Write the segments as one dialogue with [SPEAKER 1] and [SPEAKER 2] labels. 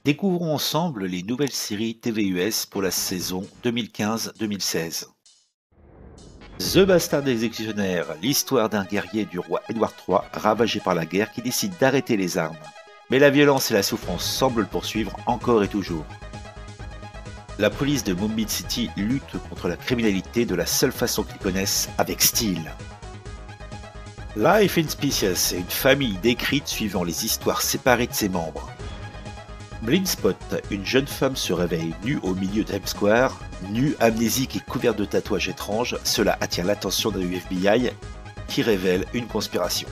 [SPEAKER 1] Découvrons ensemble les nouvelles séries TVUS pour la saison 2015-2016. The Bastard Executioner, l'histoire d'un guerrier du roi Édouard III ravagé par la guerre qui décide d'arrêter les armes. Mais la violence et la souffrance semblent le poursuivre encore et toujours. La police de Mumbai City lutte contre la criminalité de la seule façon qu'ils connaissent, avec style. Life in Species est une famille décrite suivant les histoires séparées de ses membres. Blind Spot, une jeune femme se réveille nue au milieu d'M Square, nue, amnésique et couverte de tatouages étranges. Cela attire l'attention du FBI qui révèle une conspiration.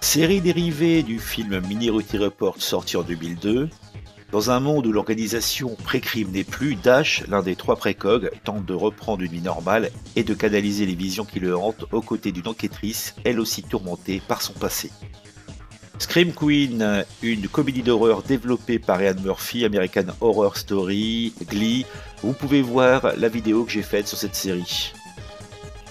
[SPEAKER 1] Série dérivée du film Minority Report sorti en 2002. Dans un monde où l'organisation pré-crime n'est plus, Dash, l'un des trois précogs, tente de reprendre une vie normale et de canaliser les visions qui le hantent aux côtés d'une enquêtrice, elle aussi tourmentée par son passé. Scream Queen, une comédie d'horreur développée par Ryan Murphy, American Horror Story, Glee. Vous pouvez voir la vidéo que j'ai faite sur cette série.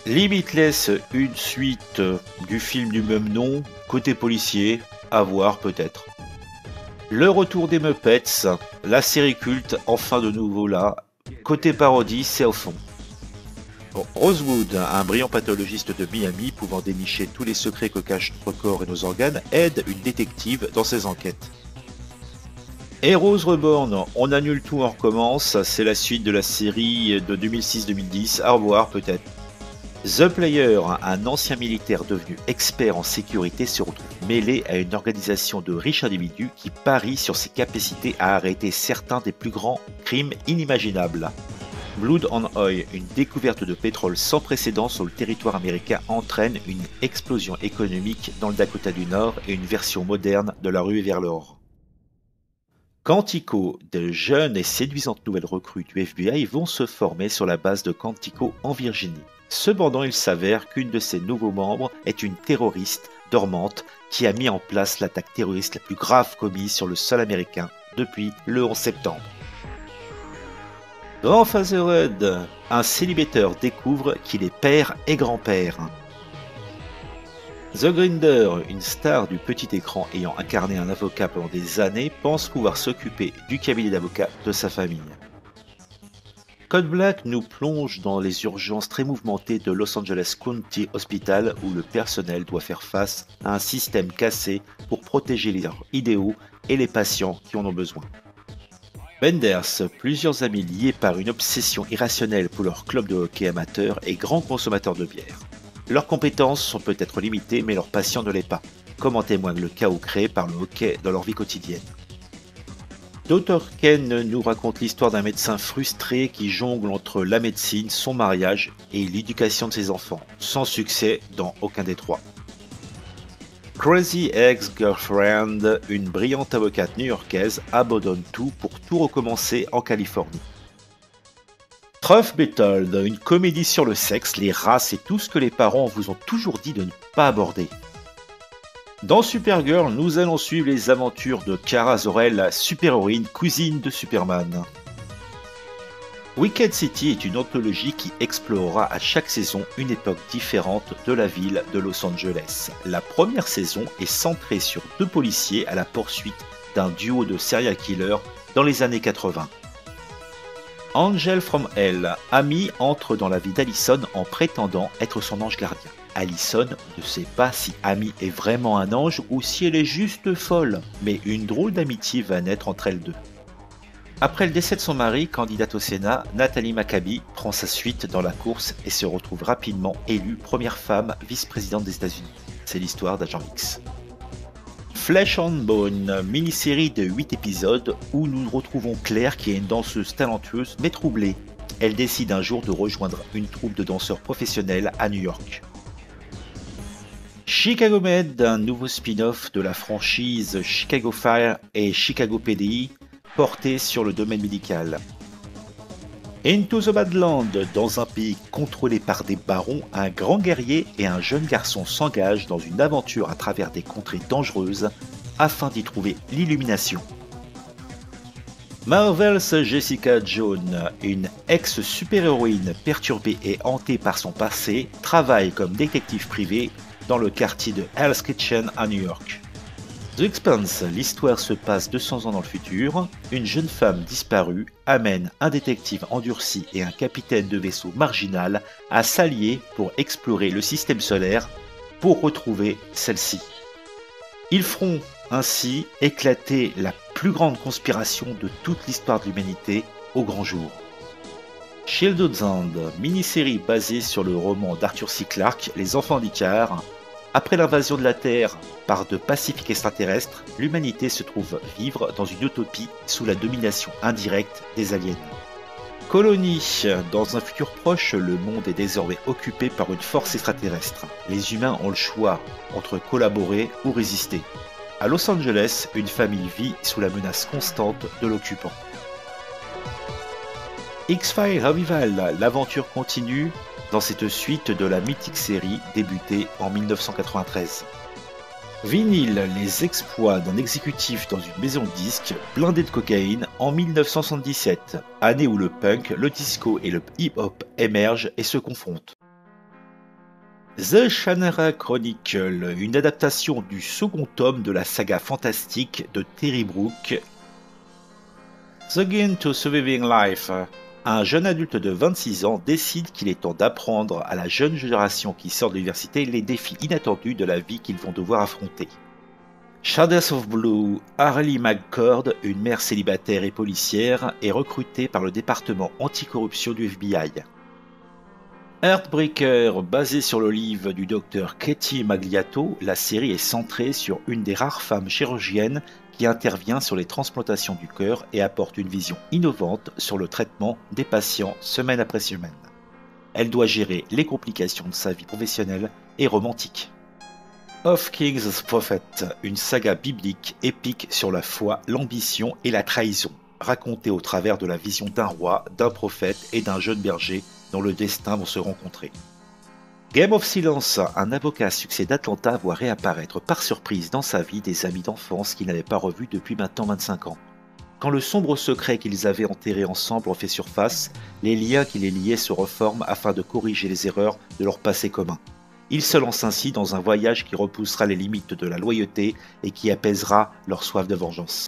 [SPEAKER 1] Limitless, une suite du film du même nom, côté policier, à voir peut-être. Le retour des Muppets, la série culte, enfin de nouveau là. Côté parodie, c'est au fond. Rosewood, un brillant pathologiste de Miami pouvant dénicher tous les secrets que cachent notre corps et nos organes, aide une détective dans ses enquêtes. Heroes Reborn, on annule tout, on recommence, c'est la suite de la série de 2006-2010, à revoir peut-être. The Player, un ancien militaire devenu expert en sécurité, se retrouve mêlé à une organisation de riches individus qui parient sur ses capacités à arrêter certains des plus grands crimes inimaginables. Blood on Oil, une découverte de pétrole sans précédent sur le territoire américain entraîne une explosion économique dans le Dakota du Nord et une version moderne de la ruée vers l'or. Quantico, de jeunes et séduisantes nouvelles recrues du FBI vont se former sur la base de Quantico en Virginie. Cependant, il s'avère qu'une de ses nouveaux membres est une terroriste dormante qui a mis en place l'attaque terroriste la plus grave commise sur le sol américain depuis le 11 septembre. Dans Fatherhood, un célibataire découvre qu'il est père et grand-père. The Grinder, une star du petit écran ayant incarné un avocat pendant des années, pense pouvoir s'occuper du cabinet d'avocat de sa famille. Code Black nous plonge dans les urgences très mouvementées de Los Angeles County Hospital où le personnel doit faire face à un système cassé pour protéger leurs idéaux et les patients qui en ont besoin. Benders, plusieurs amis liés par une obsession irrationnelle pour leur club de hockey amateur et grands consommateurs de bière. Leurs compétences sont peut-être limitées mais leur passion ne l'est pas, comme en témoigne le chaos créé par le hockey dans leur vie quotidienne. Dr Ken nous raconte l'histoire d'un médecin frustré qui jongle entre la médecine, son mariage et l'éducation de ses enfants, sans succès dans aucun des trois. Crazy Ex-Girlfriend, une brillante avocate new-yorkaise, abandonne tout pour tout recommencer en Californie. Truth Be Told, une comédie sur le sexe, les races et tout ce que les parents vous ont toujours dit de ne pas aborder. Dans Supergirl, nous allons suivre les aventures de Kara Zor-El, la super-héroïne cousine de Superman. Wicked City est une anthologie qui explorera à chaque saison une époque différente de la ville de Los Angeles. La première saison est centrée sur deux policiers à la poursuite d'un duo de serial killers dans les années 80. Angel from Hell, Amy entre dans la vie d'Allison en prétendant être son ange gardien. Allison ne sait pas si Amy est vraiment un ange ou si elle est juste folle, mais une drôle d'amitié va naître entre elles deux. Après le décès de son mari, candidate au Sénat, Nathalie Maccabi prend sa suite dans la course et se retrouve rapidement élue première femme vice-présidente des États-Unis. C'est l'histoire d'Agent X. Flesh on Bone, mini-série de 8 épisodes où nous retrouvons Claire qui est une danseuse talentueuse mais troublée. Elle décide un jour de rejoindre une troupe de danseurs professionnels à New York. Chicago Med, un nouveau spin-off de la franchise Chicago Fire et Chicago PD, porté sur le domaine médical. Into the Badlands, dans un pays contrôlé par des barons, un grand guerrier et un jeune garçon s'engagent dans une aventure à travers des contrées dangereuses afin d'y trouver l'illumination. Marvel's Jessica Jones, une ex-super-héroïne perturbée et hantée par son passé, travaille comme détective privé dans le quartier de Hell's Kitchen à New York. The Expanse, l'histoire se passe 200 ans dans le futur. Une jeune femme disparue amène un détective endurci et un capitaine de vaisseau marginal à s'allier pour explorer le système solaire pour retrouver celle-ci. Ils feront ainsi éclater la plus grande conspiration de toute l'histoire de l'humanité au grand jour. Childhood's End, mini-série basée sur le roman d'Arthur C. Clarke, Les Enfants d'Icare. Après l'invasion de la Terre par de pacifiques extraterrestres, l'humanité se trouve vivre dans une utopie sous la domination indirecte des aliens. Colonie. Dans un futur proche, le monde est désormais occupé par une force extraterrestre. Les humains ont le choix entre collaborer ou résister. À Los Angeles, une famille vit sous la menace constante de l'occupant. X-Files Revival, l'aventure continue dans cette suite de la mythique série débutée en 1993. Vinyle, les exploits d'un exécutif dans une maison de disques blindée de cocaïne en 1977, année où le punk, le disco et le hip-hop émergent et se confrontent. The Shannara Chronicle, une adaptation du second tome de la saga fantastique de Terry Brooks. The Guide to Surviving Life. Un jeune adulte de 26 ans décide qu'il est temps d'apprendre à la jeune génération qui sort de l'université les défis inattendus de la vie qu'ils vont devoir affronter. Shades of Blue, Harley McCord, une mère célibataire et policière, est recrutée par le département anticorruption du FBI. Heartbreaker, basée sur le livre du docteur Katie Magliato, la série est centrée sur une des rares femmes chirurgiennes qui intervient sur les transplantations du cœur et apporte une vision innovante sur le traitement des patients semaine après semaine. Elle doit gérer les complications de sa vie professionnelle et romantique. Of King's Prophet, une saga biblique épique sur la foi, l'ambition et la trahison, racontée au travers de la vision d'un roi, d'un prophète et d'un jeune berger dont le destin vont se rencontrer. Game of Silence, un avocat à succès d'Atlanta voit réapparaître par surprise dans sa vie des amis d'enfance qu'il n'avait pas revus depuis maintenant 25 ans. Quand le sombre secret qu'ils avaient enterré ensemble refait surface, les liens qui les liaient se reforment afin de corriger les erreurs de leur passé commun. Ils se lancent ainsi dans un voyage qui repoussera les limites de la loyauté et qui apaisera leur soif de vengeance.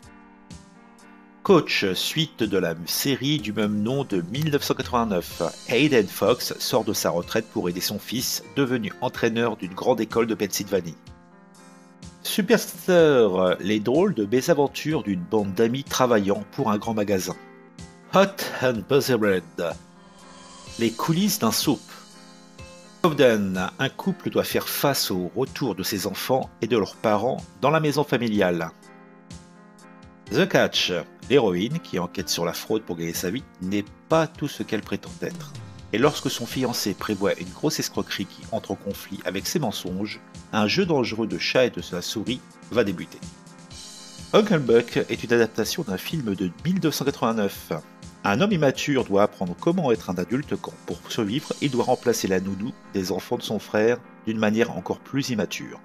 [SPEAKER 1] Coach, suite de la série du même nom de 1989, Hayden Fox sort de sa retraite pour aider son fils, devenu entraîneur d'une grande école de Pennsylvanie. Superstar, les drôles de mésaventures d'une bande d'amis travaillant pour un grand magasin. Hot and Bothered, les coulisses d'un soap. Covden, un couple doit faire face au retour de ses enfants et de leurs parents dans la maison familiale. The Catch, l'héroïne qui enquête sur la fraude pour gagner sa vie n'est pas tout ce qu'elle prétend être. Et lorsque son fiancé prévoit une grosse escroquerie qui entre en conflit avec ses mensonges, un jeu dangereux de chat et de sa souris va débuter. Uncle Buck est une adaptation d'un film de 1989. Un homme immature doit apprendre comment être un adulte quand, pour survivre, il doit remplacer la nounou des enfants de son frère d'une manière encore plus immature.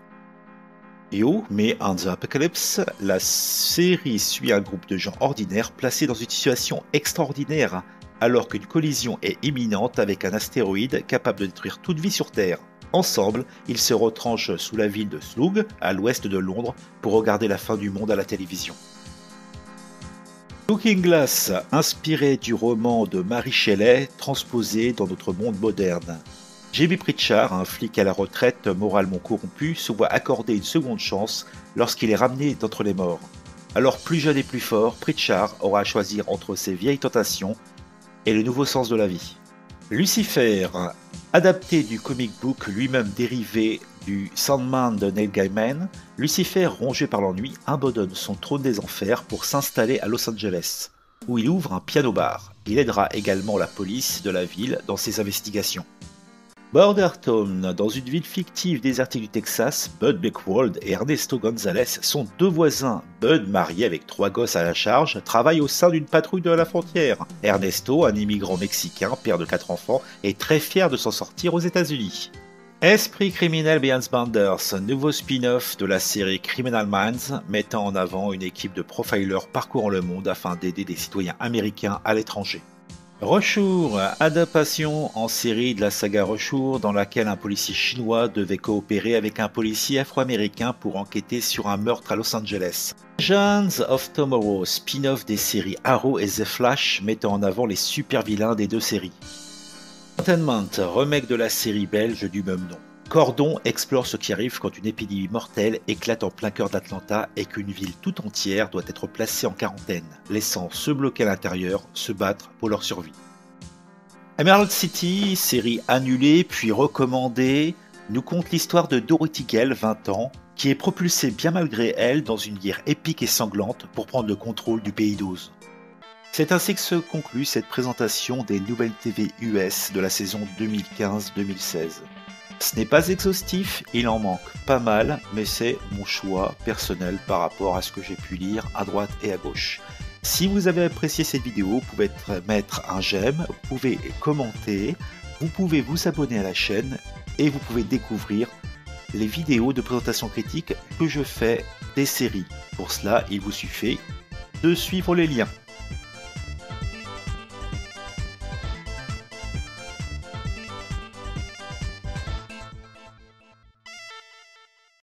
[SPEAKER 1] Yo, mais on the Apocalypse, la série suit un groupe de gens ordinaires placés dans une situation extraordinaire alors qu'une collision est imminente avec un astéroïde capable de détruire toute vie sur Terre. Ensemble, ils se retranchent sous la ville de Slug, à l'ouest de Londres, pour regarder la fin du monde à la télévision. Looking Glass, inspiré du roman de Mary Shelley, transposé dans notre monde moderne. J.B. Pritchard, un flic à la retraite moralement corrompu, se voit accorder une seconde chance lorsqu'il est ramené d'entre les morts. Alors plus jeune et plus fort, Pritchard aura à choisir entre ses vieilles tentations et le nouveau sens de la vie. Lucifer, adapté du comic book lui-même dérivé du Sandman de Neil Gaiman, Lucifer, rongé par l'ennui, abandonne son trône des enfers pour s'installer à Los Angeles, où il ouvre un piano-bar. Il aidera également la police de la ville dans ses investigations. Bordertown, dans une ville fictive désertique du Texas, Bud McWorld et Ernesto Gonzalez sont deux voisins. Bud, marié avec 3 gosses à la charge, travaille au sein d'une patrouille de la frontière. Ernesto, un immigrant mexicain, père de 4 enfants, est très fier de s'en sortir aux États-Unis. Esprit criminel Beyond Banders, nouveau spin-off de la série Criminal Minds, mettant en avant une équipe de profilers parcourant le monde afin d'aider des citoyens américains à l'étranger. Roshour, adaptation en série de la saga Roshour dans laquelle un policier chinois devait coopérer avec un policier afro-américain pour enquêter sur un meurtre à Los Angeles. Legends of Tomorrow, spin-off des séries Arrow et The Flash mettant en avant les super vilains des deux séries. Containment, remake de la série belge du même nom. Cordon explore ce qui arrive quand une épidémie mortelle éclate en plein cœur d'Atlanta et qu'une ville tout entière doit être placée en quarantaine, laissant ceux bloqués à l'intérieur se battre pour leur survie. Emerald City, série annulée puis recommandée, nous conte l'histoire de Dorothy Gale, 20 ans, qui est propulsée bien malgré elle dans une guerre épique et sanglante pour prendre le contrôle du pays d'Oz. C'est ainsi que se conclut cette présentation des nouvelles TV US de la saison 2015-2016. Ce n'est pas exhaustif, il en manque pas mal, mais c'est mon choix personnel par rapport à ce que j'ai pu lire à droite et à gauche. Si vous avez apprécié cette vidéo, vous pouvez mettre un j'aime, vous pouvez commenter, vous pouvez vous abonner à la chaîne et vous pouvez découvrir les vidéos de présentation critique que je fais des séries. Pour cela, il vous suffit de suivre les liens.